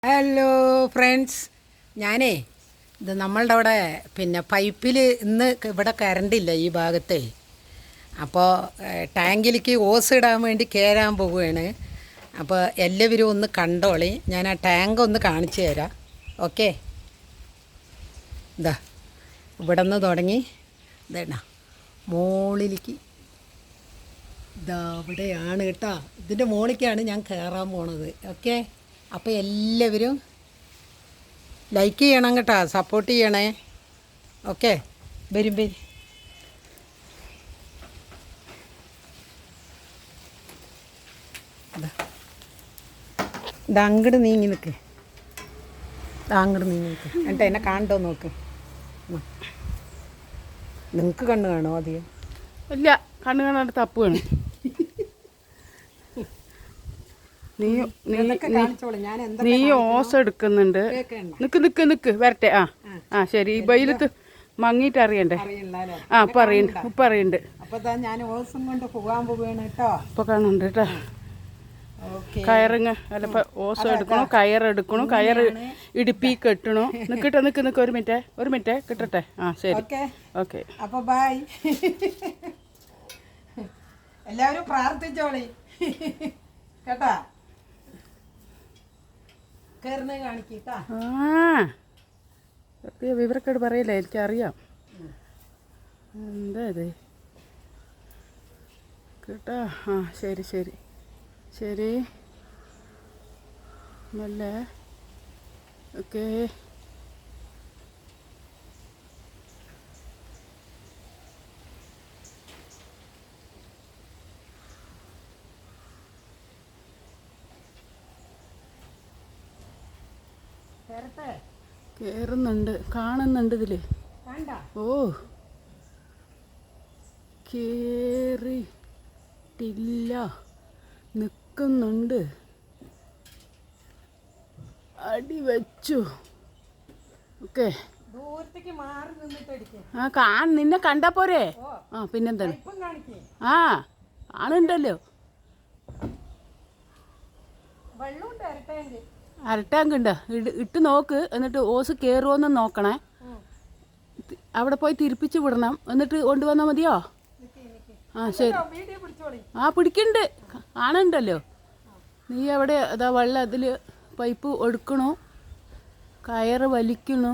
Hello friends, ഞാനേ ഇത് നമ്മളുടെ അവിടെ പൈപ്പിൽ ഇന്ന് ഇവിടെ കറണ്ടില്ല ഈ ഭാഗത്തെ. അപ്പോൾ ടാങ്കിലേക്ക് ഓസ് ഇടാൻ വേണ്ടി കയറാൻ പോവുകയാണ്. അപ്പോൾ എല്ലാവരും ഒന്ന് കണ്ടോളി. ഞാൻ ആ ടാങ്ക് ഒന്ന് കാണിച്ചു തരാം. ഓക്കെ, ഇതാ ഇവിടെ നിന്ന് തുടങ്ങി ഇതേണ മുകളിലേക്ക് ഇതാ ഇവിടെയാണ് കേട്ടോ. ഇതിൻ്റെ മുകളിലേക്കാണ് ഞാൻ കയറാൻ പോണത്. ഓക്കെ, അപ്പോൾ എല്ലാവരും ലൈക്ക് ചെയ്യണം കേട്ടോ, സപ്പോർട്ട് ചെയ്യണേ. ഓക്കെ, വരും വരും. ഇതാ അങ്ങോട്ട് നീങ്ങി നിൽക്ക്, അങ്ങോട്ട് നീങ്ങി നിൽക്ക്. എന്നിട്ട് എന്നെ കാണണ്ടോ നോക്ക്. നിങ്ങൾക്ക് കണ്ണ് കാണോ ആദ്യം? ഇല്ല, കണ്ണ് കാണാണ്ട് തപ്പുകയാണ്. നീ ഓസ് എടുക്കുന്നുണ്ട്. നിക്ക് വരട്ടെ. ആ ശരി. ഈ ബൈലത്ത് മങ്ങിയിട്ട് അറിയണ്ടേ? ഇപ്പൊ അറിയണ്ട്. ഇപ്പൊ കാണുന്നുണ്ട് കേട്ടോ. കയറിങ് അല്ല, ഇപ്പൊ ഓസ് എടുക്കണോ, കയറെടുക്കണോ, കയറ് ഇടുപ്പി കെട്ടണോ. നിക്ക് ഒരു മിനിറ്റ് കിട്ടട്ടെ. ശരി, ഓക്കെ. അപ്പൊ ബൈ. എല്ലാവരും പ്രാർത്ഥിച്ചോളി കേട്ടാ. വിവരക്കേട് പറയില്ല, എനിക്കറിയാം. എന്താ ഇത് കേട്ടാ. ശരി നല്ല. ഓക്കെ, കേറുന്നുണ്ട്, കാണുന്നുണ്ട് ഇതില്. ഓ, കേറിട്ടില്ല, നിൽക്കുന്നുണ്ട്. അടി വെച്ചു. ഓക്കെ, നിന്നെ കണ്ടാ പോരെ? പിന്നെന്താണ്? കാണുന്നുണ്ടല്ലോ. അരട്ടാങ്ക് ഉണ്ടോ? ഇട്ട് നോക്ക്, എന്നിട്ട് ഓസ് കയറുമോന്ന് നോക്കണേ. അവിടെ പോയി തിരിപ്പിച്ച് വിടണം, എന്നിട്ട് കൊണ്ടുവന്നാൽ മതിയോ? ശരി. പിടിക്കണ്ട്, കാണുന്നുണ്ടല്ലോ. നീ എവിടെ? അതാ വെള്ളം അതിൽ പൈപ്പ് എടുക്കണു, കയറ് വലിക്കണു.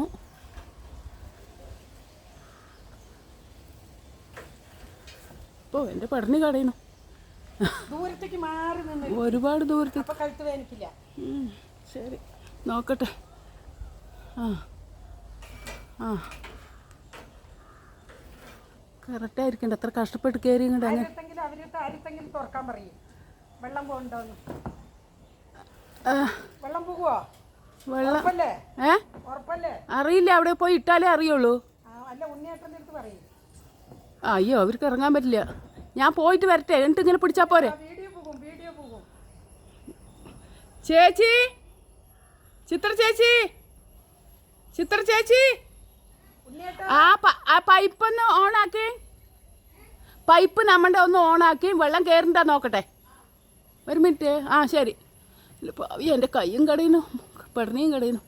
ഇപ്പോൾ എൻ്റെ പഠനം കടയണു. ഒരുപാട് ദൂരത്തേക്ക്. ശരി, നോക്കട്ടെ. കറക്റ്റായിരിക്കണ്ട. അത്ര കഷ്ടപ്പെട്ട് കയറി ഇങ്ങോട്ട് അറിയില്ല. അവിടെ പോയി ഇട്ടാലേ അറിയുള്ളൂ. അയ്യോ, അവർക്ക് ഇറങ്ങാൻ പറ്റില്ല. ഞാൻ പോയിട്ട് വരട്ടെ, എന്നിട്ട് ഇങ്ങനെ പിടിച്ചാ പോരെ? ചേച്ചി, ചിത്ര ചേച്ചി, ആ പൈപ്പ് ഒന്ന് ഓണാക്കി. പൈപ്പ് നമ്മുടെ ഒന്ന് ഓണാക്കി വെള്ളം കയറണ്ടാ നോക്കട്ടെ. ഒരു മിനിറ്റ്. ശരി. എൻ്റെ കൈയും കടയുന്നു, പെടണിയും കടയുന്നു.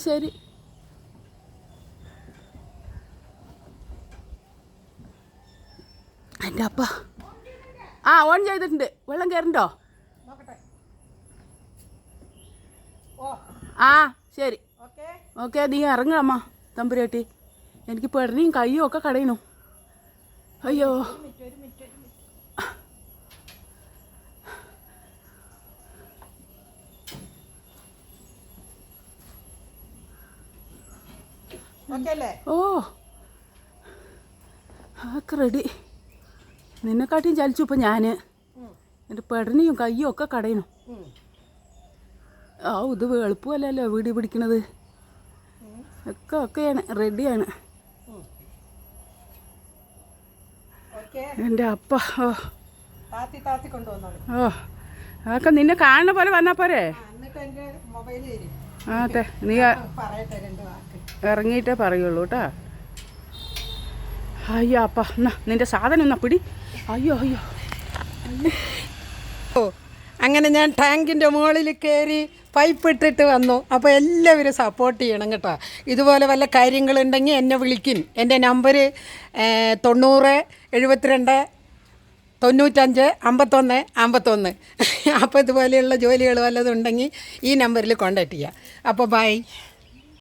ശരി. എൻ്റെ അപ്പ ഓൺ ചെയ്തിട്ടുണ്ട്. വെള്ളം കയറണ്ടോ? ശരി. ഓക്കെ, നീ ഇറങ്ങമ്മ തമ്പുരാട്ടി. എനിക്ക് പെടണിയും കയ്യും ഒക്കെ കടയണു. അയ്യോ, റെഡി. നിന്നെക്കാട്ടിയും ചലിച്ചു ഇപ്പം ഞാൻ. എൻ്റെ പെടണിയും കയ്യും ഒക്കെ കടയണു. ഇത് എളുപ്പമല്ലല്ലോ വീഡിയോ പിടിക്കണത്. ഒക്കെയാണ്, റെഡിയാണ്. എൻ്റെ അപ്പ അതൊക്കെ നിന്നെ കാണുന്ന പോലെ വന്നാ പോരെ? അതെ, നീ ഇറങ്ങിയിട്ടേ പറയുള്ളൂ കേട്ടാ. അയ്യോ അപ്പ, എന്നാ നിന്റെ സാധനം എന്നാ പിടി. അയ്യോ. ഓ, അങ്ങനെ ഞാൻ ടാങ്കിൻ്റെ മുകളിൽ കയറി പൈപ്പ് ഇട്ടിട്ട് വന്നു. അപ്പോൾ എല്ലാവരും സപ്പോർട്ട് ചെയ്യണം കേട്ടോ. ഇതുപോലെ വല്ല കാര്യങ്ങളുണ്ടെങ്കിൽ എന്നെ വിളിക്കും. എൻ്റെ നമ്പർ 90 72 95 51 51. അപ്പോൾ ഇതുപോലെയുള്ള ജോലികൾ വല്ലതും ഉണ്ടെങ്കിൽ ഈ നമ്പറിൽ കോൺടാക്റ്റ് ചെയ്യുക. അപ്പോൾ ബൈ.